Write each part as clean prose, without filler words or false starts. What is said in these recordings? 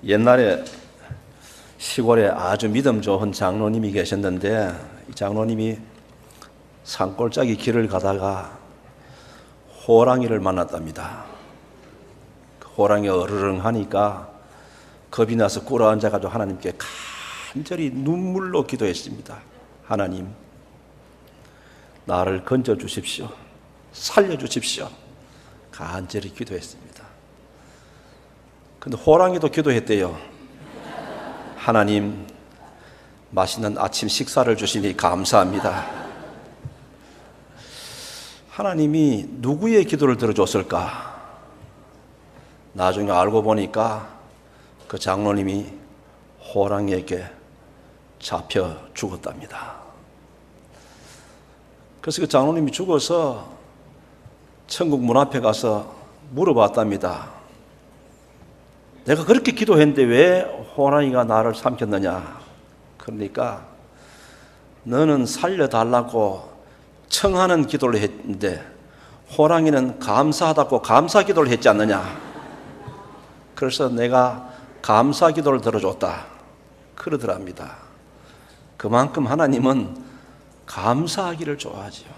옛날에 시골에 아주 믿음 좋은 장로님이 계셨는데, 이 장로님이 산골짜기 길을 가다가 호랑이를 만났답니다. 호랑이가 어르렁 하니까 겁이 나서 꿇어앉아가지고 하나님께 간절히 눈물로 기도했습니다. 하나님, 나를 건져주십시오. 살려주십시오. 간절히 기도했습니다. 근데 호랑이도 기도했대요. 하나님, 맛있는 아침 식사를 주시니 감사합니다. 하나님이 누구의 기도를 들어줬을까? 나중에 알고 보니까 그 장로님이 호랑이에게 잡혀 죽었답니다. 그래서 그 장로님이 죽어서 천국 문 앞에 가서 물어봤답니다. 내가 그렇게 기도했는데 왜 호랑이가 나를 삼켰느냐? 그러니까 너는 살려달라고 청하는 기도를 했는데 호랑이는 감사하다고 감사 기도를 했지 않느냐? 그래서 내가 감사 기도를 들어줬다. 그러더랍니다. 그만큼 하나님은 감사하기를 좋아하지요.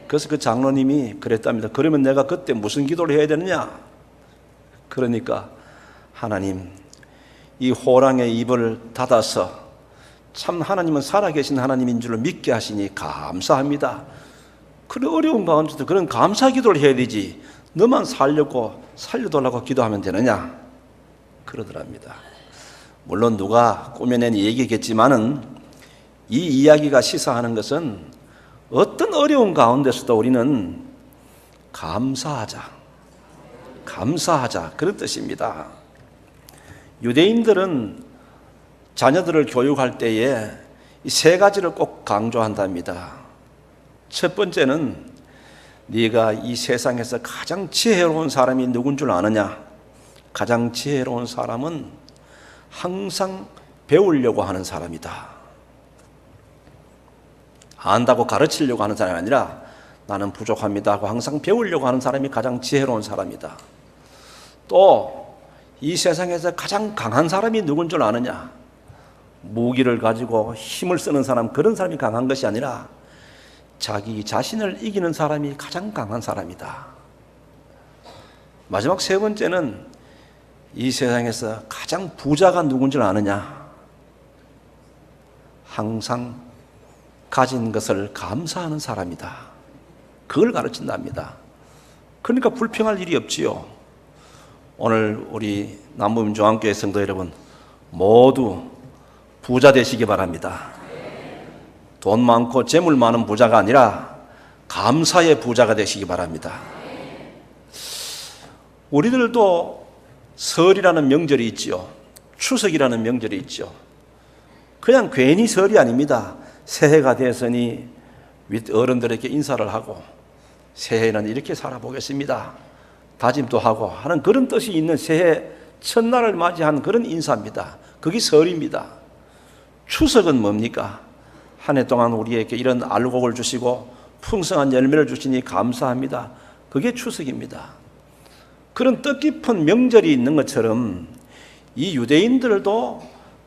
그래서 그 장로님이 그랬답니다. 그러면 내가 그때 무슨 기도를 해야 되느냐? 그러니까 하나님, 이 호랑이의 입을 닫아서 참 하나님은 살아계신 하나님인 줄을 믿게 하시니 감사합니다. 그런 어려운 가운데도 그런 감사 기도를 해야 되지, 너만 살려달라고 기도하면 되느냐? 그러더랍니다. 물론 누가 꾸며낸 얘기겠지만은 이 이야기가 시사하는 것은 어떤 어려운 가운데서도 우리는 감사하자 그런 뜻입니다. 유대인들은 자녀들을 교육할 때에 이 세 가지를 꼭 강조한답니다. 첫 번째는 네가 이 세상에서 가장 지혜로운 사람이 누군 줄 아느냐? 가장 지혜로운 사람은 항상 배우려고 하는 사람이다. 안다고 가르치려고 하는 사람이 아니라 나는 부족합니다 하고 항상 배우려고 하는 사람이 가장 지혜로운 사람이다. 또 이 세상에서 가장 강한 사람이 누군 줄 아느냐? 무기를 가지고 힘을 쓰는 사람, 그런 사람이 강한 것이 아니라 자기 자신을 이기는 사람이 가장 강한 사람이다. 마지막 세 번째는 이 세상에서 가장 부자가 누군 줄 아느냐? 항상 가진 것을 감사하는 사람이다. 그걸 가르친답니다. 그러니까 불평할 일이 없지요. 오늘 우리 남부민중앙교회 성도 여러분 모두 부자 되시기 바랍니다. 돈 많고 재물 많은 부자가 아니라 감사의 부자가 되시기 바랍니다. 우리들도 설이라는 명절이 있지요. 추석이라는 명절이 있죠. 그냥 괜히 설이 아닙니다. 새해가 되었으니 어른들에게 인사를 하고 새해는 이렇게 살아보겠습니다 다짐도 하고 하는 그런 뜻이 있는 새해 첫날을 맞이한 그런 인사입니다. 그게 설입니다. 추석은 뭡니까? 한 해 동안 우리에게 이런 알곡을 주시고 풍성한 열매를 주시니 감사합니다. 그게 추석입니다. 그런 뜻깊은 명절이 있는 것처럼 이 유대인들도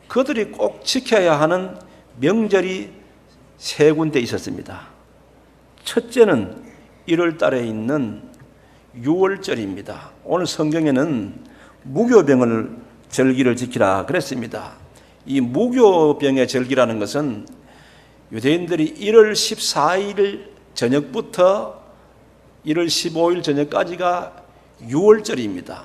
그들이 꼭 지켜야 하는 명절이 세 군데 있었습니다. 첫째는 1월 달에 있는 유월절입니다. 오늘 성경에는 무교병을 절기를 지키라 그랬습니다. 이 무교병의 절기라는 것은 유대인들이 1월 14일 저녁부터 1월 15일 저녁까지가 유월절입니다.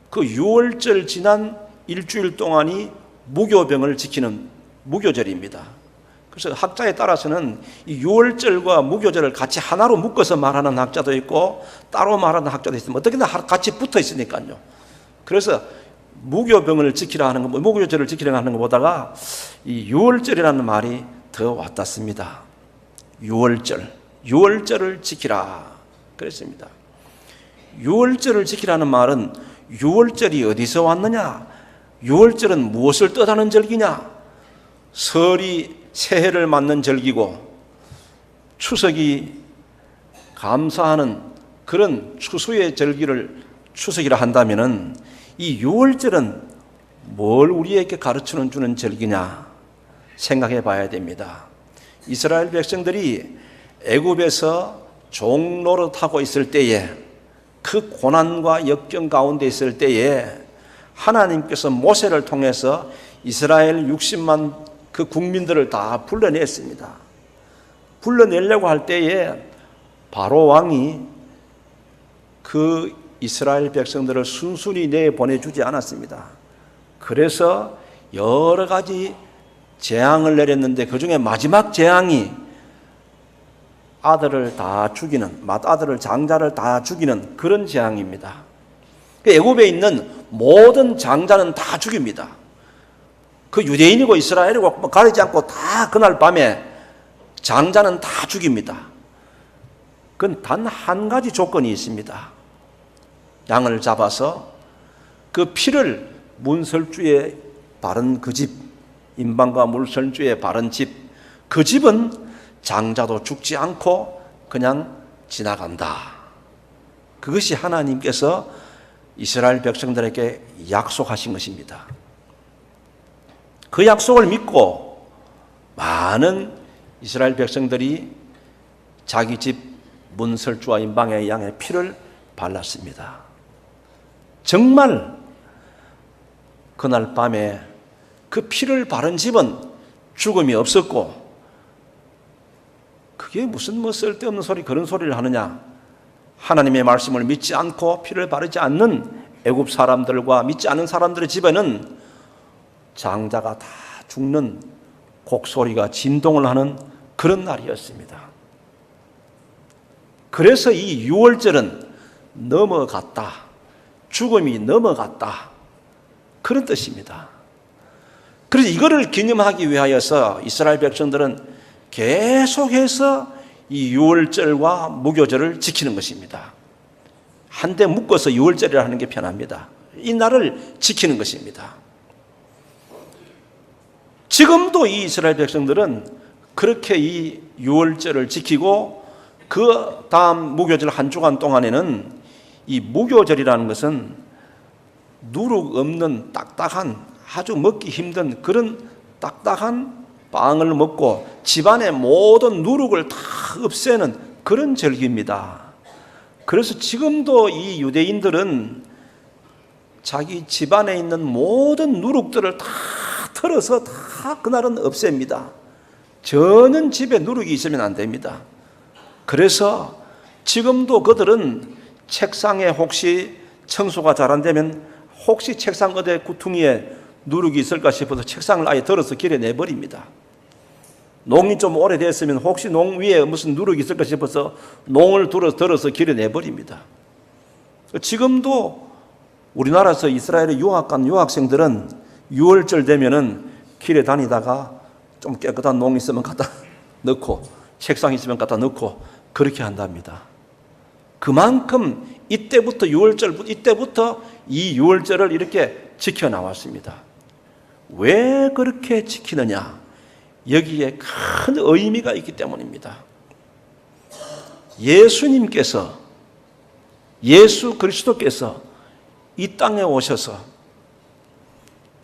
그 유월절 지난 일주일 동안이 무교병을 지키는 무교절입니다. 그래서 학자에 따라서는 이 유월절과 무교절을 같이 하나로 묶어서 말하는 학자도 있고 따로 말하는 학자도 있습니다. 어떻게든 같이 붙어 있으니까요. 그래서 무교병을 지키라 하는 것, 무교절을 지키라 하는 것보다가 이 유월절이라는 말이 더 와닿습니다. 유월절을 지키라 그랬습니다. 유월절을 지키라는 말은 유월절이 어디서 왔느냐? 유월절은 무엇을 뜻하는 절기냐? 설이 새해를 맞는 절기고 추석이 감사하는 그런 추수의 절기를 추석이라 한다면은 이 유월절은 뭘 우리에게 가르쳐 주는 절기냐 생각해 봐야 됩니다. 이스라엘 백성들이 애굽에서 종노릇하고 있을 때에, 그 고난과 역경 가운데 있을 때에 하나님께서 모세를 통해서 이스라엘 60만 그 국민들을 다 불러냈습니다. 불러내려고 할 때에 바로 왕이 그 이스라엘 백성들을 순순히 내보내주지 않았습니다. 그래서 여러 가지 재앙을 내렸는데 그 중에 마지막 재앙이 아들을 다 죽이는, 맏아들을 장자를 다 죽이는 그런 재앙입니다. 애굽에 있는 모든 장자는 다 죽입니다. 그 유대인이고 이스라엘이고 가리지 않고 다 그날 밤에 장자는 다 죽입니다. 그건 단 한 가지 조건이 있습니다. 양을 잡아서 그 피를 문설주에 바른 그 집, 인방과 물설주에 바른 집, 그 집은 장자도 죽지 않고 그냥 지나간다. 그것이 하나님께서 이스라엘 백성들에게 약속하신 것입니다. 그 약속을 믿고 많은 이스라엘 백성들이 자기 집 문설주와 인방의 양의 피를 발랐습니다. 정말 그날 밤에 그 피를 바른 집은 죽음이 없었고, 그게 무슨 쓸데없는 소리, 그런 소리를 하느냐. 하나님의 말씀을 믿지 않고 피를 바르지 않는 애굽 사람들과 믿지 않는 사람들의 집에는 장자가 다 죽는 곡소리가 진동을 하는 그런 날이었습니다. 그래서 이 유월절은 넘어갔다, 죽음이 넘어갔다, 그런 뜻입니다. 그래서 이거를 기념하기 위하여서 이스라엘 백성들은 계속해서 이 유월절과 무교절을 지키는 것입니다. 한데 묶어서 유월절이라 하는 게 편합니다. 이 날을 지키는 것입니다. 지금도 이 이스라엘 백성들은 그렇게 이 유월절을 지키고, 그 다음 무교절 한 주간 동안에는 이 무교절이라는 것은 누룩 없는 딱딱한, 아주 먹기 힘든 그런 딱딱한 빵을 먹고 집안의 모든 누룩을 다 없애는 그런 절기입니다. 그래서 지금도 이 유대인들은 자기 집안에 있는 모든 누룩들을 다 털어서 다 그날은 없앱니다. 전혀 집에 누룩이 있으면 안 됩니다. 그래서 지금도 그들은 책상에 혹시 청소가 잘 안 되면 혹시 책상 어디 구퉁이에 누룩이 있을까 싶어서 책상을 아예 덜어서 길에 내버립니다. 농이 좀 오래됐으면 혹시 농 위에 무슨 누룩이 있을까 싶어서 농을 덜어서 길에 내버립니다. 지금도 우리나라에서 이스라엘에 유학 간 유학생들은 6월절 되면은 길에 다니다가 좀 깨끗한 농 있으면 갖다 넣고, 책상 있으면 갖다 넣고 그렇게 한답니다. 그만큼 이때부터 6월절, 이때부터 이 6월절을 이렇게 지켜나왔습니다. 왜 그렇게 지키느냐? 여기에 큰 의미가 있기 때문입니다. 예수님께서, 예수 그리스도께서 이 땅에 오셔서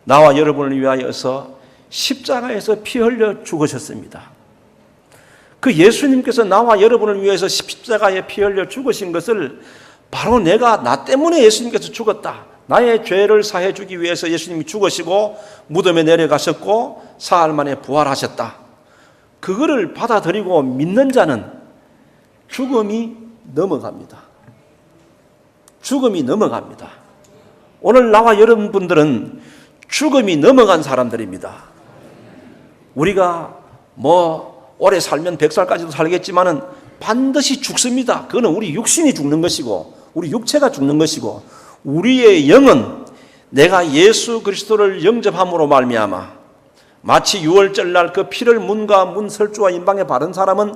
나와 여러분을 위하여서 십자가에서 피 흘려 죽으셨습니다. 그 예수님께서 나와 여러분을 위해서 십자가에 피 흘려 죽으신 것을 바로 나 때문에 예수님께서 죽었다, 나의 죄를 사해 주기 위해서 예수님이 죽으시고 무덤에 내려가셨고 사흘 만에 부활하셨다, 그거를 받아들이고 믿는 자는 죽음이 넘어갑니다. 죽음이 넘어갑니다. 오늘 나와 여러분들은 죽음이 넘어간 사람들입니다. 우리가 오래 살면 100살까지도 살겠지만은 반드시 죽습니다. 그거는 우리 육신이 죽는 것이고, 우리 육체가 죽는 것이고, 우리의 영은 내가 예수 그리스도를 영접함으로 말미암아, 마치 유월절날 그 피를 문과 문설주와 인방에 바른 사람은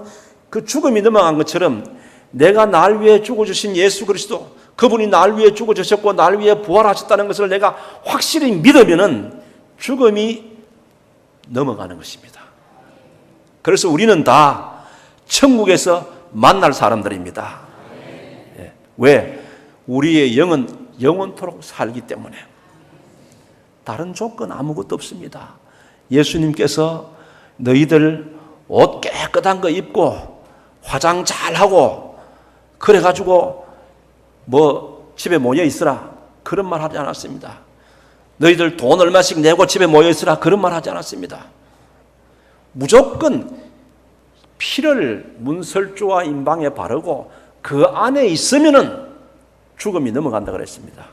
그 죽음이 넘어간 것처럼, 내가 날 위해 죽어주신 예수 그리스도, 그분이 날 위해 죽어주셨고 날 위해 부활하셨다는 것을 내가 확실히 믿으면은 죽음이 넘어가는 것입니다. 그래서 우리는 다 천국에서 만날 사람들입니다. 예. 왜? 우리의 영은 영원토록 살기 때문에. 다른 조건 아무것도 없습니다. 예수님께서 너희들 옷 깨끗한 거 입고 화장 잘하고 그래가지고 뭐 집에 모여 있으라 그런 말 하지 않았습니다. 너희들 돈 얼마씩 내고 집에 모여 있으라 그런 말 하지 않았습니다. 무조건 피를 문설주와 임방에 바르고 그 안에 있으면은 죽음이 넘어간다 그랬습니다.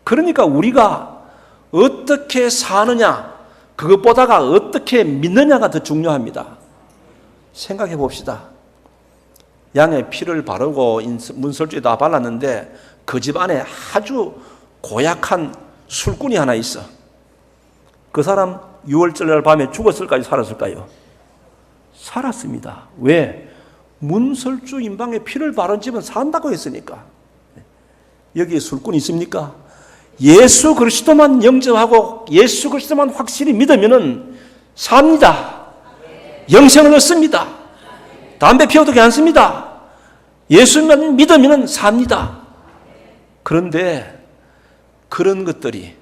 그러니까 우리가 어떻게 사느냐, 그것보다가 어떻게 믿느냐가 더 중요합니다. 생각해 봅시다. 양의 피를 바르고 문설주에 다 발랐는데 그 집 안에 아주 고약한 술꾼이 하나 있어. 그 사람 6월절날 밤에 죽었을까요? 살았을까요? 살았습니다. 왜? 문설주 임방에 피를 바른 집은 산다고 했으니까. 여기에 술꾼이 있습니까? 예수 그리스도만 영접하고 예수 그리스도만 확실히 믿으면은 삽니다. 영생을 얻습니다. 담배 피워도 괜찮습니다. 예수만 믿으면은 삽니다. 그런데 그런 것들이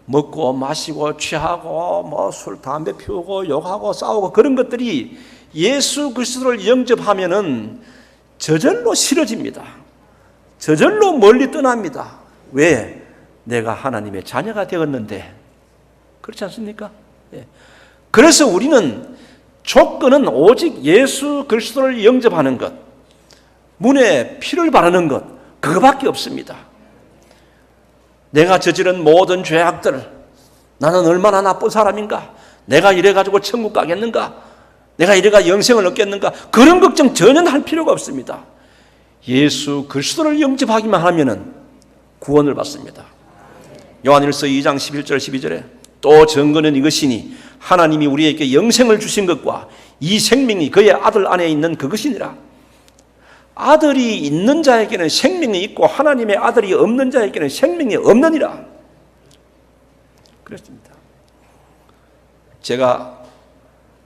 먹고 마시고 취하고 뭐 술 담배 피우고 욕하고 싸우고 그런 것들이 예수 그리스도를 영접하면은 저절로 싫어집니다. 저절로 멀리 떠납니다. 왜? 내가 하나님의 자녀가 되었는데. 그렇지 않습니까? 예. 그래서 우리는 조건은 오직 예수 그리스도를 영접하는 것, 문에 피를 바르는 것, 그거밖에 없습니다. 내가 저지른 모든 죄악들, 나는 얼마나 나쁜 사람인가? 내가 이래가지고 천국 가겠는가? 내가 이래가 영생을 얻겠는가? 그런 걱정 전혀 할 필요가 없습니다. 예수 그리스도를 영접하기만 하면은 구원을 받습니다. 요한일서 2장 11절 12절에 또 증거는 이것이니 하나님이 우리에게 영생을 주신 것과 이 생명이 그의 아들 안에 있는 그것이니라. 아들이 있는 자에게는 생명이 있고 하나님의 아들이 없는 자에게는 생명이 없느니라. 그렇습니다. 제가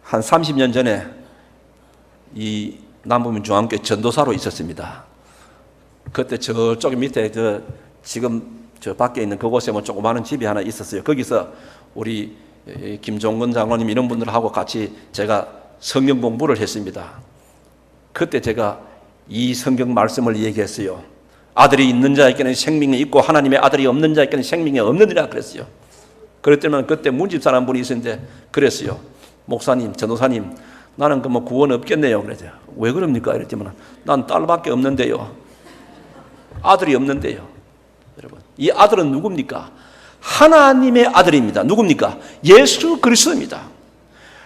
한 30년 전에 이 남부민 중앙교회 전도사로 있었습니다. 그때 저쪽 밑에 지금 저 밖에 있는 그곳에 뭐 조그마한 집이 하나 있었어요. 거기서 우리 김종건 장로님 이런 분들하고 같이 제가 성경 공부를 했습니다. 그때 제가 이 성경 말씀을 얘기했어요. 아들이 있는 자에게는 생명이 있고 하나님의 아들이 없는 자에게는 생명이 없느니라 그랬어요. 그랬더니 그때 문집사람 분이 있었는데 그랬어요. 목사님, 전도사님, 나는 그 뭐 구원 없겠네요. 그랬죠. 왜 그럽니까? 이랬지만 난 딸밖에 없는데요. 아들이 없는데요. 여러분, 이 아들은 누굽니까? 하나님의 아들입니다. 누굽니까? 예수 그리스도입니다.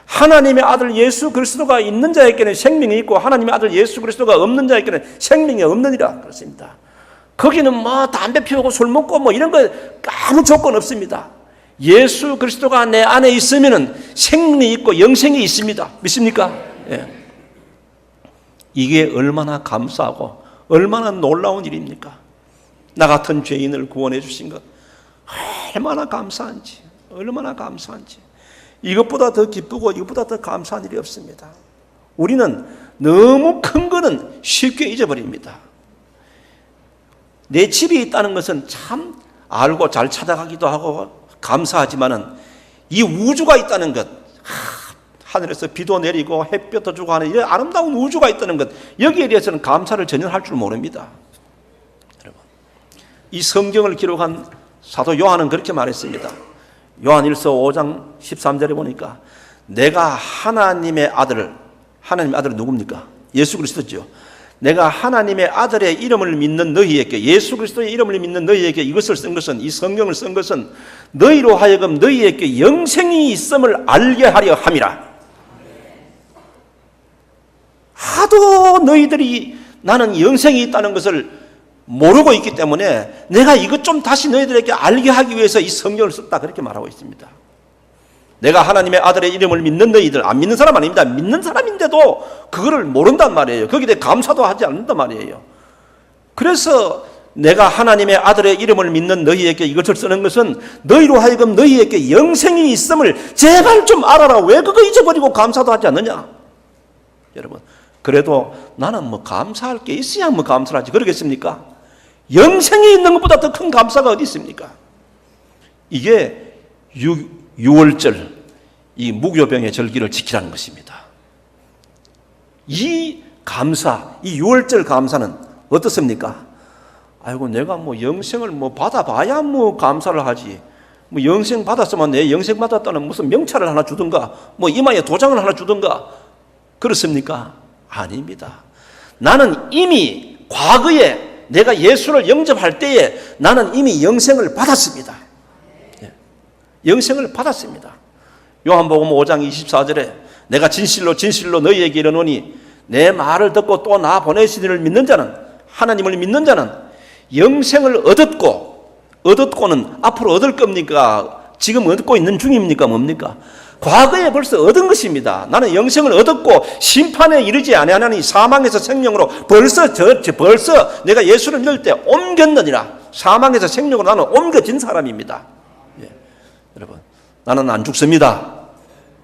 하나님의 아들 예수 그리스도가 있는 자에게는 생명이 있고 하나님의 아들 예수 그리스도가 없는 자에게는 생명이 없느니라 그렇습니다. 거기는 뭐 담배 피우고 술 먹고 뭐 이런 거 아무 조건 없습니다. 예수 그리스도가 내 안에 있으면은 생명이 있고 영생이 있습니다. 믿습니까? 예. 이게 얼마나 감사하고 얼마나 놀라운 일입니까? 나 같은 죄인을 구원해 주신 것 얼마나 감사한지, 얼마나 감사한지. 이것보다 더 기쁘고 이것보다 더 감사한 일이 없습니다. 우리는 너무 큰 거는 쉽게 잊어버립니다. 내 집이 있다는 것은 참 알고 잘 찾아가기도 하고 감사하지만은 이 우주가 있다는 것, 하늘에서 비도 내리고 햇볕도 주고 하는 이런 아름다운 우주가 있다는 것, 여기에 대해서는 감사를 전혀 할 줄 모릅니다. 여러분, 이 성경을 기록한 사도 요한은 그렇게 말했습니다. 요한일서 5장 13절에 보니까 내가 하나님의 아들은 누굽니까? 예수 그리스도죠. 내가 하나님의 아들의 이름을 믿는 너희에게, 예수 그리스도의 이름을 믿는 너희에게 이것을 쓴 것은, 이 성경을 쓴 것은 너희로 하여금 너희에게 영생이 있음을 알게 하려 함이라. 하도 너희들이 나는 영생이 있다는 것을 모르고 있기 때문에 내가 이것 좀 다시 너희들에게 알게 하기 위해서 이 성경을 썼다, 그렇게 말하고 있습니다. 내가 하나님의 아들의 이름을 믿는 너희들, 안 믿는 사람 아닙니다. 믿는 사람인데도 그거를 모른단 말이에요. 거기에 대해 감사도 하지 않는단 말이에요. 그래서 내가 하나님의 아들의 이름을 믿는 너희에게 이것을 쓰는 것은 너희로 하여금 너희에게 영생이 있음을 제발 좀 알아라. 왜 그거 잊어버리고 감사도 하지 않느냐? 여러분, 그래도 나는 뭐 감사할 게 있어야 뭐 감사를 하지, 그러겠습니까? 영생이 있는 것보다 더 큰 감사가 어디 있습니까? 이게 유월절, 이 무교병의 절기를 지키라는 것입니다. 이 감사, 이 유월절 감사는 어떻습니까? 아이고, 내가 뭐 영생을 뭐 받아봐야 뭐 감사를 하지. 뭐 영생 받았으면 내 영생 받았다는 무슨 명찰을 하나 주든가, 뭐 이마에 도장을 하나 주든가, 그렇습니까? 아닙니다. 나는 이미 과거에 내가 예수를 영접할 때에 나는 이미 영생을 받았습니다. 영생을 받았습니다. 요한복음 5장 24절에 내가 진실로 진실로 너희에게 이르노니 내 말을 듣고 또 나 보내신 이를 믿는 자는, 하나님을 믿는 자는 영생을 얻었고는 앞으로 얻을 겁니까? 지금 얻고 있는 중입니까? 뭡니까? 과거에 벌써 얻은 것입니다. 나는 영생을 얻었고 심판에 이르지 아니하나니 사망에서 생명으로 벌써 내가 예수를 믿을 때 옮겼느니라. 사망에서 생명으로 나는 옮겨진 사람입니다. 여러분, 나는 안 죽습니다.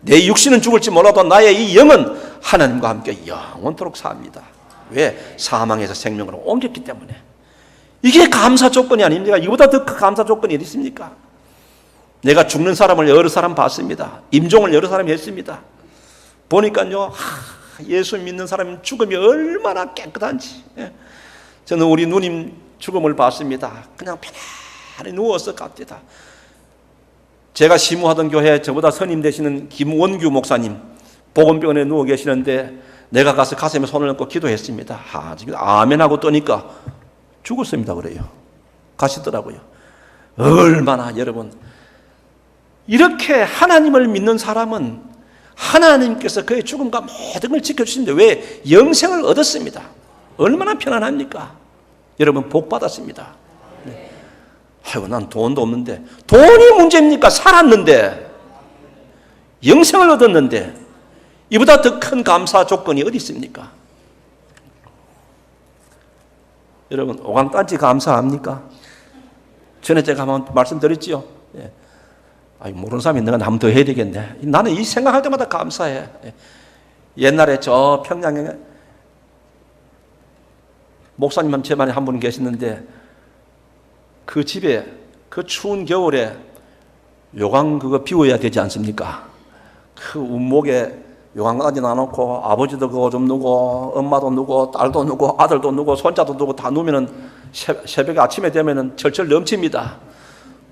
내 육신은 죽을지 몰라도 나의 이 영은 하나님과 함께 영원토록 삽니다. 왜? 사망에서 생명으로 옮겼기 때문에. 이게 감사 조건이 아닙니까? 이보다 더 감사 조건이 어디 있습니까? 내가 죽는 사람을 여러 사람 봤습니다. 임종을 여러 사람이 했습니다. 보니까요, 예수 믿는 사람은 죽음이 얼마나 깨끗한지. 저는 우리 누님 죽음을 봤습니다. 그냥 편안히 누워서 갑니다. 제가 시무하던 교회 저보다 선임 되시는 김원규 목사님, 보건병원에 누워 계시는데 내가 가서 가슴에 손을 얹고 기도했습니다. 지금 아멘하고 떠니까 죽었습니다 그래요. 가시더라고요. 얼마나 여러분, 이렇게 하나님을 믿는 사람은 하나님께서 그의 죽음과 모든 걸 지켜주시는데 왜? 영생을 얻었습니다. 얼마나 편안합니까? 여러분, 복 받았습니다. 아이고, 난 돈도 없는데. 돈이 문제입니까? 살았는데, 영생을 얻었는데 이보다 더 큰 감사 조건이 어디 있습니까? 여러분, 오광단지 감사합니까? 전에 제가 한번 말씀드렸지요. 모르는 사람이 있는 건 한 번 더 해야 되겠네. 나는 이 생각할 때마다 감사해. 옛날에 저 평양에 목사님 제 반에 한 분 계시는데 그 집에 그 추운 겨울에 요강 그거 비워야 되지 않습니까? 그 운목에 요강까지 놔놓고 아버지도 그거 좀 누고 엄마도 누고 딸도 누고 아들도 누고 손자도 누고 다 누면은 새벽에 아침에 되면은 철철 넘칩니다.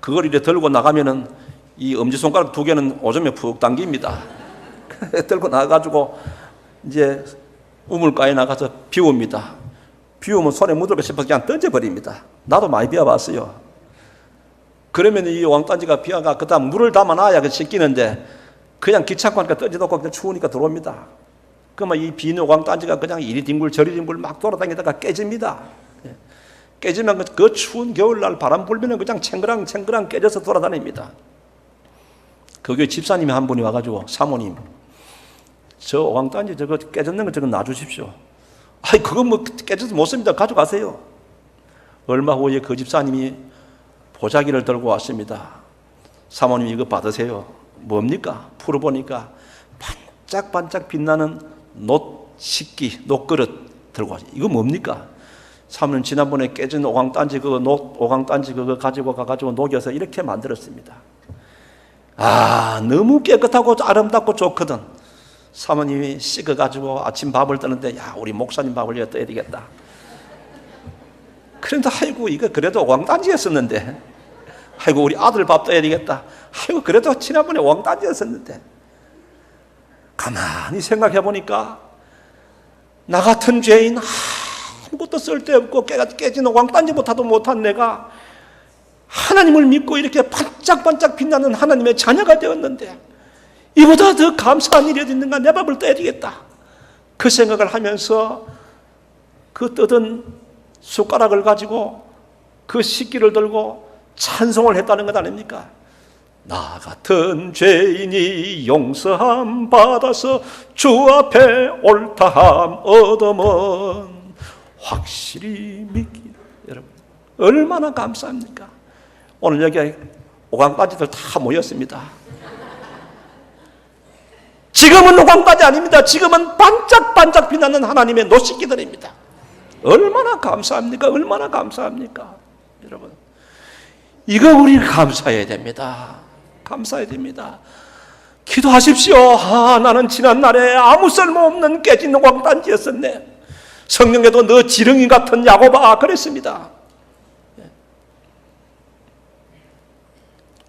그걸 이렇게 들고 나가면은 이 엄지손가락 2개는 오줌에 푹 당깁니다. 들고 나가가지고 이제 우물가에 나가서 비웁니다. 비우면 손에 묻을까 싶어서 그냥 던져버립니다. 나도 많이 비워봤어요. 그러면 이 왕단지가 비어가 그 다음 물을 담아놔야 씻기는데 그냥 귀찮고 하니까 던져놓고 그냥 추우니까 들어옵니다. 그러면 이 비누 왕단지가 그냥 이리 뒹굴 저리 뒹굴 막 돌아다니다가 깨집니다. 깨지면 그 추운 겨울날 바람 불면 그냥 챙그랑 깨져서 돌아다닙니다. 그 교회 집사님이 한 분이 와가지고, 사모님, 저 왕단지 저거 깨졌는 거 저거 놔주십시오. 그거 뭐 깨져서 못 씁니다. 가져가세요. 얼마 후에 그 집사님이 보자기를 들고 왔습니다. 사모님 이거 받으세요. 뭡니까? 풀어보니까 반짝반짝 빛나는 놋식기, 놋그릇 들고 왔어요. 이거 뭡니까? 사모님 지난번에 깨진 오광단지 그거 오광단지 그거 가지고 가가지고 녹여서 이렇게 만들었습니다. 너무 깨끗하고 아름답고 좋거든. 사모님이 씻어가지고 아침 밥을 뜨는데, 우리 목사님 밥을 이거 떠야 되겠다. 그런데 이거 그래도 왕단지였었는데, 우리 아들 밥 떠야 되겠다. 그래도 지난번에 왕단지였었는데. 가만히 생각해 보니까 나 같은 죄인, 아무것도 쓸데없고 깨진 왕단지보다도 못한 내가 하나님을 믿고 이렇게 반짝반짝 빛나는 하나님의 자녀가 되었는데 이보다 더 감사한 일이 어디 있는가? 내 밥을 떠야 되겠다. 그 생각을 하면서 그 뜯은 숟가락을 가지고 그 식기를 들고 찬송을 했다는 것 아닙니까? 나 같은 죄인이 용서함 받아서 주 앞에 옳다함 얻음은 확실히 믿기. 여러분, 얼마나 감사합니까? 오늘 여기 오광까지들 다 모였습니다. 지금은 오광까지 아닙니다. 지금은 반짝반짝 빛나는 하나님의 노식기들입니다. 얼마나 감사합니까? 얼마나 감사합니까? 여러분, 이거 우리 감사해야 됩니다. 감사해야 됩니다. 기도하십시오. 나는 지난날에 아무 쓸모없는 깨진 왕단지였었네. 성경에도 너 지렁이 같은 야곱아 그랬습니다.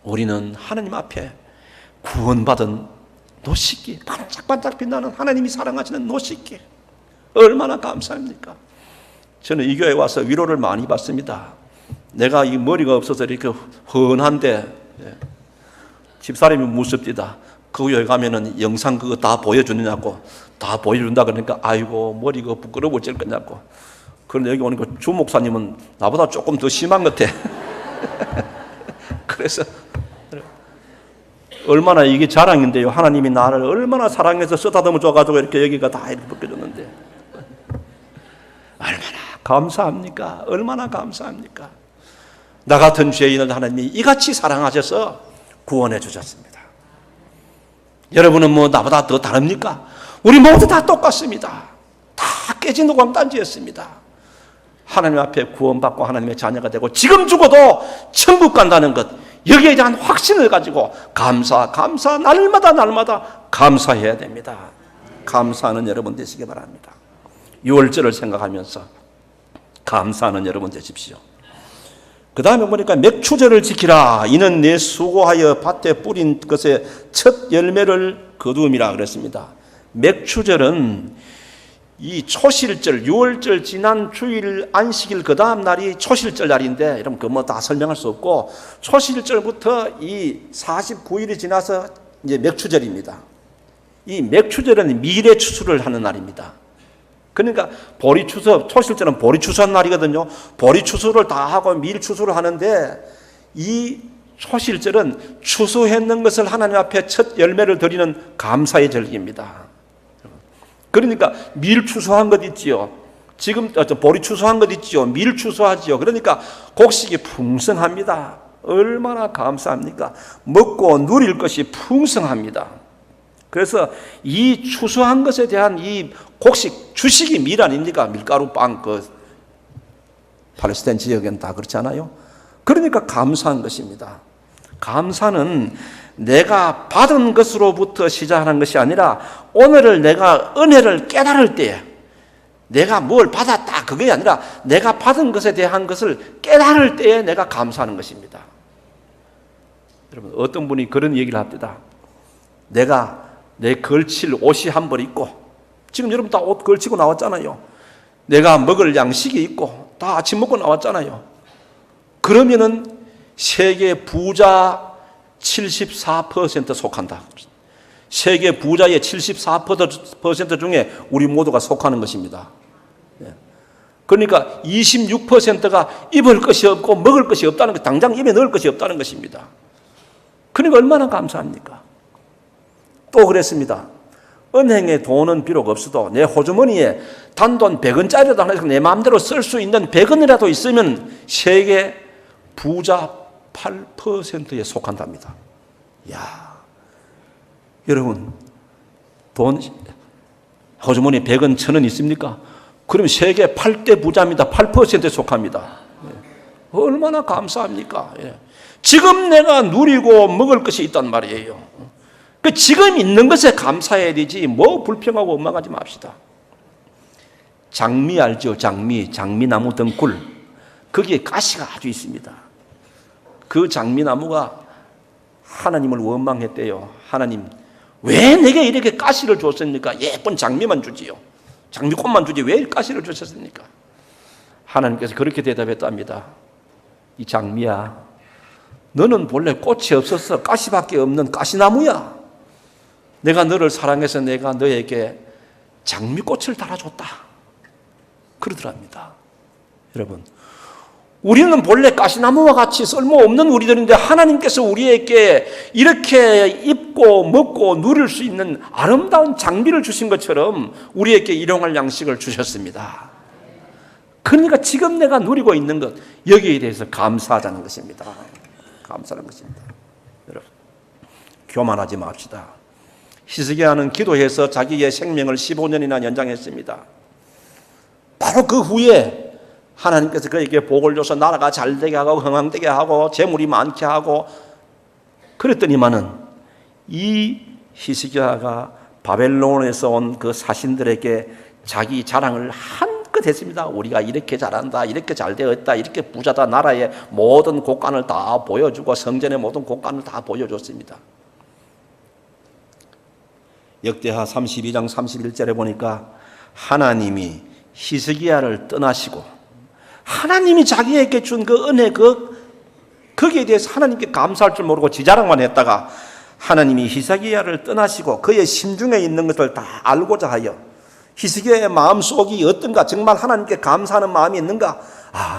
우리는 하나님 앞에 구원받은 노식기, 반짝반짝 빛나는 하나님이 사랑하시는 노식기, 얼마나 감사합니까? 저는 이 교회에 와서 위로를 많이 받습니다. 내가 이 머리가 없어서 이렇게 훤한데 집사람이 무섭디다. 그 교회 가면은 영상 그거 다 보여주느냐고. 다 보여준다 그러니까 아이고 머리가 부끄러워 어쩔 거냐고. 그런데 여기 오니까 주 목사님은 나보다 조금 더 심한 것 같아. 그래서 얼마나 이게 자랑인데요. 하나님이 나를 얼마나 사랑해서 쓰다듬어 줘가지고 이렇게 여기가 다 이렇게 벗겨줬는데 얼마나 감사합니까? 얼마나 감사합니까? 나 같은 죄인을 하나님이 이같이 사랑하셔서 구원해 주셨습니다. 여러분은 뭐 나보다 더 다릅니까? 우리 모두 다 똑같습니다. 다 깨진 노광단지였습니다. 하나님 앞에 구원받고 하나님의 자녀가 되고 지금 죽어도 천국 간다는 것, 여기에 대한 확신을 가지고 감사 날마다 감사해야 됩니다. 감사하는 여러분 되시기 바랍니다. 6월절을 생각하면서 감사하는 여러분 되십시오. 그 다음에 보니까 맥추절을 지키라. 이는 내 수고하여 밭에 뿌린 것의 첫 열매를 거두음이라 그랬습니다. 맥추절은 이 초실절, 6월절 지난 주일 안식일 그 다음 날이 초실절 날인데, 여러분 그 뭐 다 설명할 수 없고, 초실절부터 이 49일이 지나서 이제 맥추절입니다. 이 맥추절은 미래 추수를 하는 날입니다. 그러니까 보리 추수, 초실절은 보리 추수한 날이거든요. 보리 추수를 다 하고 밀 추수를 하는데, 이 초실절은 추수했는 것을 하나님 앞에 첫 열매를 드리는 감사의 절기입니다. 그러니까 밀 추수한 것 있지요. 지금 보리 추수한 것 있지요. 밀 추수하지요. 그러니까 곡식이 풍성합니다. 얼마나 감사합니까? 먹고 누릴 것이 풍성합니다. 그래서 이 추수한 것에 대한 이 곡식, 주식이 밀 아닙니까? 밀가루, 빵, 팔레스타인 지역에는 다 그렇지 않아요? 그러니까 감사한 것입니다. 감사는 내가 받은 것으로부터 시작하는 것이 아니라 오늘을 내가 은혜를 깨달을 때, 내가 뭘 받았다 그게 아니라 내가 받은 것에 대한 것을 깨달을 때에 내가 감사하는 것입니다. 여러분 어떤 분이 그런 얘기를 합니다. 내가 내 걸칠 옷이 한 벌 있고, 지금 여러분 다 옷 걸치고 나왔잖아요. 내가 먹을 양식이 있고 다 아침 먹고 나왔잖아요. 그러면은 세계 부자 74% 속한다. 세계 부자의 74% 중에 우리 모두가 속하는 것입니다. 그러니까 26%가 입을 것이 없고 먹을 것이 없다는 것, 당장 입에 넣을 것이 없다는 것입니다. 그러니까 얼마나 감사합니까? 또 그랬습니다. 은행에 돈은 비록 없어도 내 호주머니에 단돈 100원짜리라도 하나 내 마음대로 쓸 수 있는 100원이라도 있으면 세계 부자 8%에 속한답니다. 야, 여러분 돈 호주머니에 100원, 1000원 있습니까? 그럼 세계 8대 부자입니다. 8%에 속합니다. 얼마나 감사합니까? 지금 내가 누리고 먹을 것이 있단 말이에요. 그 지금 있는 것에 감사해야 되지 뭐 불평하고 원망하지 맙시다. 장미 알죠? 장미나무 등굴, 거기에 가시가 아주 있습니다. 그 장미나무가 하나님을 원망했대요. 하나님 왜 내게 이렇게 가시를 줬습니까? 예쁜 장미만 주지요. 장미꽃만 주지 왜 가시를 주셨습니까? 하나님께서 그렇게 대답했답니다. 이 장미야, 너는 본래 꽃이 없어서 가시밖에 없는 가시나무야. 내가 너를 사랑해서 내가 너에게 장미꽃을 달아줬다. 그러더랍니다. 여러분, 우리는 본래 가시나무와 같이 쓸모없는 우리들인데 하나님께서 우리에게 이렇게 입고 먹고 누릴 수 있는 아름다운 장미를 주신 것처럼 우리에게 일용할 양식을 주셨습니다. 그러니까 지금 내가 누리고 있는 것, 여기에 대해서 감사하자는 것입니다. 감사하는 것입니다. 여러분, 교만하지 맙시다. 히스기야는 기도해서 자기의 생명을 15년이나 연장했습니다. 바로 그 후에 하나님께서 그에게 복을 줘서 나라가 잘 되게 하고 흥왕되게 하고 재물이 많게 하고 그랬더니만은 이 히스기야가 바벨론에서 온 그 사신들에게 자기 자랑을 한껏 했습니다. 우리가 이렇게 잘한다, 이렇게 잘 되었다, 이렇게 부자다, 나라의 모든 곳간을 다 보여주고 성전의 모든 곳간을 다 보여줬습니다. 역대하 32장 31절에 보니까 하나님이 히스기야를 떠나시고 하나님이 자기에게 준 그 은혜 거기에 대해서 하나님께 감사할 줄 모르고 지자랑만 했다가 하나님이 히스기야를 떠나시고 그의 심중에 있는 것을 다 알고자 하여 히스기야의 마음속이 어떤가, 정말 하나님께 감사하는 마음이 있는가,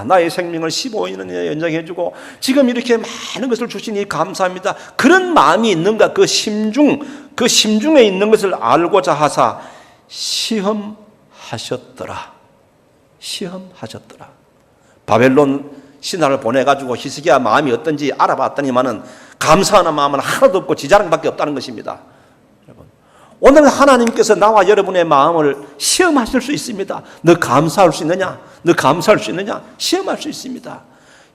나의 생명을 15년에 연장해주고 지금 이렇게 많은 것을 주시니 감사합니다, 그런 마음이 있는가, 그 심중에 있는 것을 알고자 하사 시험하셨더라. 바벨론 신하를 보내가지고 히스기야 마음이 어떤지 알아봤더니만은 감사하는 마음은 하나도 없고 지자랑밖에 없다는 것입니다. 여러분, 오늘 하나님께서 나와 여러분의 마음을 시험하실 수 있습니다. 너 감사할 수 있느냐? 시험할 수 있습니다.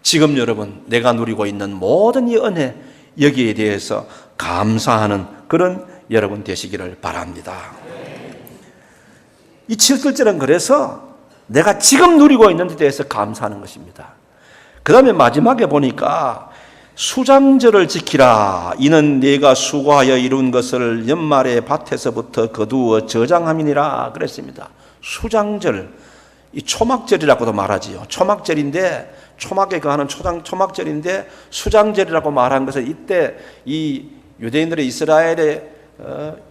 지금 여러분, 내가 누리고 있는 모든 이 은혜, 여기에 대해서 감사하는 그런 여러분 되시기를 바랍니다. 이 7절은 그래서 내가 지금 누리고 있는 데 대해서 감사하는 것입니다. 그 다음에 마지막에 보니까 수장절을 지키라. 이는 네가 수고하여 이룬 것을 연말의 밭에서부터 거두어 저장함이니라 그랬습니다. 수장절, 이 초막절이라고도 말하지요. 초막절인데, 초막에 거하는 초막절인데 수장절이라고 말한 것은 이때 이 유대인들의 이스라엘의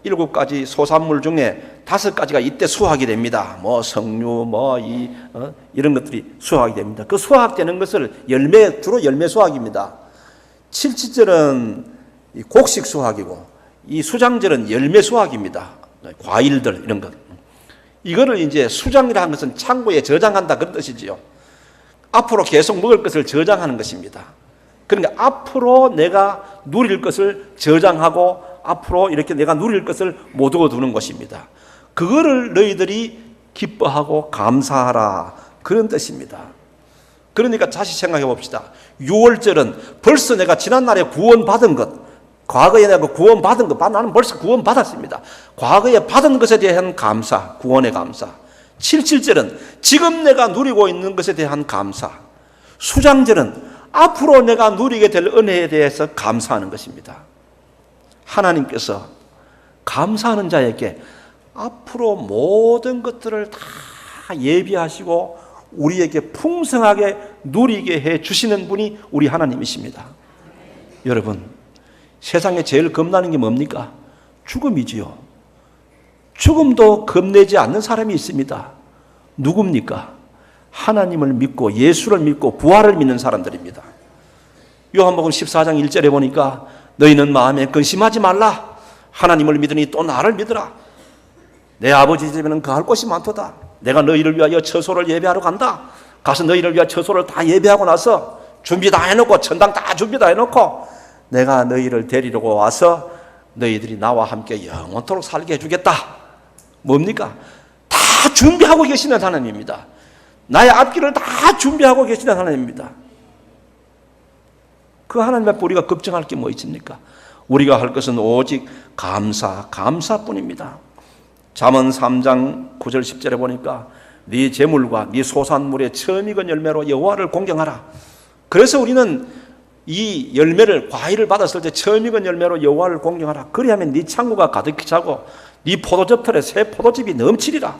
7가지 소산물 중에 5가지가 이때 수확이 됩니다. 석류, 이런 것들이 수확이 됩니다. 그 수확되는 것을 주로 열매 수확입니다. 7절은 곡식 수확이고, 이 수장절은 열매 수확입니다. 과일들, 이런 것. 이거를 이제 수장이라 하는 것은 창고에 저장한다, 그런 뜻이지요. 앞으로 계속 먹을 것을 저장하는 것입니다. 그러니까 앞으로 내가 누릴 것을 저장하고 앞으로 이렇게 내가 누릴 것을 모두어 두는 것입니다. 그거를 너희들이 기뻐하고 감사하라, 그런 뜻입니다. 그러니까 다시 생각해 봅시다. 6월절은 벌써 내가 지난날에 구원받은 것, 과거에 내가 구원받은 것, 나는 벌써 구원받았습니다. 과거에 받은 것에 대한 감사, 구원의 감사. 77절은 지금 내가 누리고 있는 것에 대한 감사. 수장절은 앞으로 내가 누리게 될 은혜에 대해서 감사하는 것입니다. 하나님께서 감사하는 자에게 앞으로 모든 것들을 다 예비하시고 우리에게 풍성하게 누리게 해 주시는 분이 우리 하나님이십니다. 여러분, 세상에 제일 겁나는 게 뭡니까? 죽음이지요. 죽음도 겁내지 않는 사람이 있습니다. 누굽니까? 하나님을 믿고 예수를 믿고 부활을 믿는 사람들입니다. 요한복음 14장 1절에 보니까 너희는 마음에 근심하지 말라. 하나님을 믿으니 또 나를 믿으라. 내 아버지 집에는 거할 곳이 많도다. 내가 너희를 위하여 처소를 예배하러 간다. 가서 너희를 위하여 처소를 다 예배하고 나서 준비 다 해놓고, 천당 다 준비 다 해놓고 내가 너희를 데리러 와서 너희들이 나와 함께 영원토록 살게 해주겠다. 뭡니까? 다 준비하고 계시는 하나님입니다. 나의 앞길을 다 준비하고 계시는 하나님입니다. 그 하나님 앞에 우리가 걱정할 게 뭐 있습니까? 우리가 할 것은 오직 감사뿐입니다. 잠언 3장 9절 10절에 보니까 네 재물과 네 소산물의 처음 익은 열매로 여호와를 공경하라. 그래서 우리는 이 열매를, 과일을 받았을 때 처음 익은 열매로 여호와를 공경하라. 그리하면 네 창고가 가득히 차고 네 포도즙 털에 새 포도즙이 넘치리라.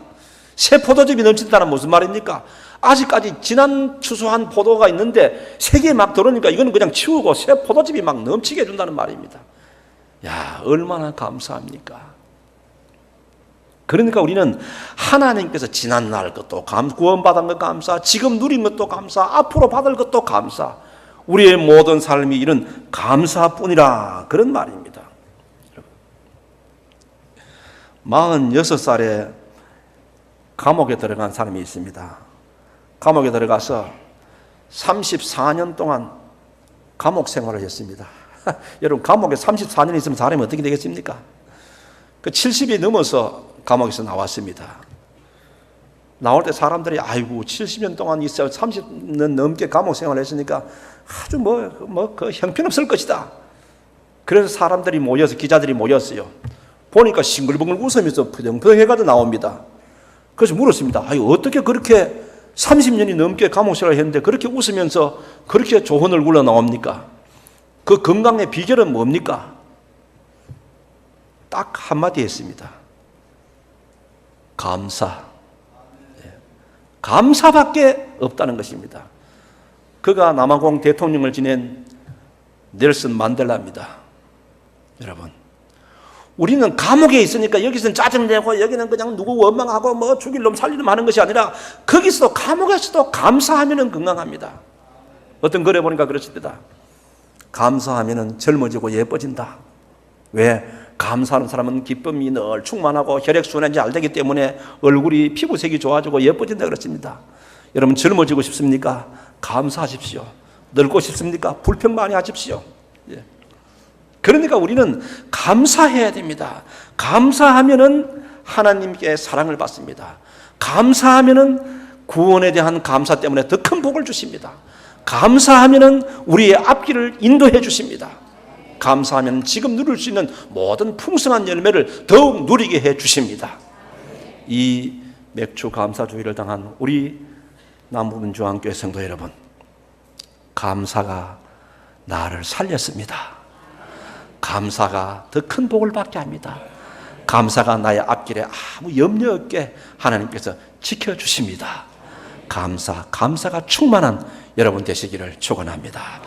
새 포도즙이 넘친다는 무슨 말입니까? 아직까지 지난 추수한 포도가 있는데 색이 막 들어오니까 이거는 그냥 치우고 새 포도즙이 막 넘치게 해준다는 말입니다. 야, 얼마나 감사합니까? 그러니까 우리는 하나님께서 지난날 것도 구원받은 것 감사, 지금 누린 것도 감사, 앞으로 받을 것도 감사, 우리의 모든 삶이 이런 감사뿐이라, 그런 말입니다. 46살에 감옥에 들어간 사람이 있습니다. 감옥에 들어가서 34년 동안 감옥 생활을 했습니다. 여러분, 감옥에 34년 있으면 사람이 어떻게 되겠습니까? 그 70이 넘어서 감옥에서 나왔습니다. 나올 때 사람들이 아이고 70년 동안 있어 30년 넘게 감옥 생활을 했으니까 아주 그 형편없을 것이다. 그래서 사람들이 모여서 기자들이 모였어요. 보니까 싱글벙글 웃으면서 푸덩푸덩해가지고 나옵니다. 그래서 물었습니다. 아유 어떻게 그렇게 30년이 넘게 감옥 생활을 했는데 그렇게 웃으면서 그렇게 좋은 얼굴로 나옵니까? 그 건강의 비결은 뭡니까? 딱 한마디 했습니다. 감사. 감사밖에 없다는 것입니다. 그가 남아공 대통령을 지낸 넬슨 만델라입니다. 여러분, 우리는 감옥에 있으니까 여기서는 짜증내고 여기는 그냥 누구 원망하고 뭐 죽일 놈 살릴 놈 하는 것이 아니라 거기서도 감옥에서도 감사하면 건강합니다. 어떤 글에 보니까 그렇습니다. 감사하면 젊어지고 예뻐진다. 왜? 감사하는 사람은 기쁨이 늘 충만하고 혈액순환이 잘 되기 때문에 얼굴이 피부색이 좋아지고 예뻐진다 그렇습니다. 여러분 젊어지고 싶습니까? 감사하십시오. 늙고 싶습니까? 불평 많이 하십시오. 그러니까 우리는 감사해야 됩니다. 감사하면은 하나님께 사랑을 받습니다. 감사하면은 구원에 대한 감사 때문에 더 큰 복을 주십니다. 감사하면은 우리의 앞길을 인도해 주십니다. 감사하면 지금 누릴 수 있는 모든 풍성한 열매를 더욱 누리게 해 주십니다. 이 맥주 감사주의를 당한 우리 남부민주한교회 성도 여러분, 감사가 나를 살렸습니다. 감사가 더 큰 복을 받게 합니다. 감사가 나의 앞길에 아무 염려 없게 하나님께서 지켜주십니다. 감사가 충만한 여러분 되시기를 축원합니다.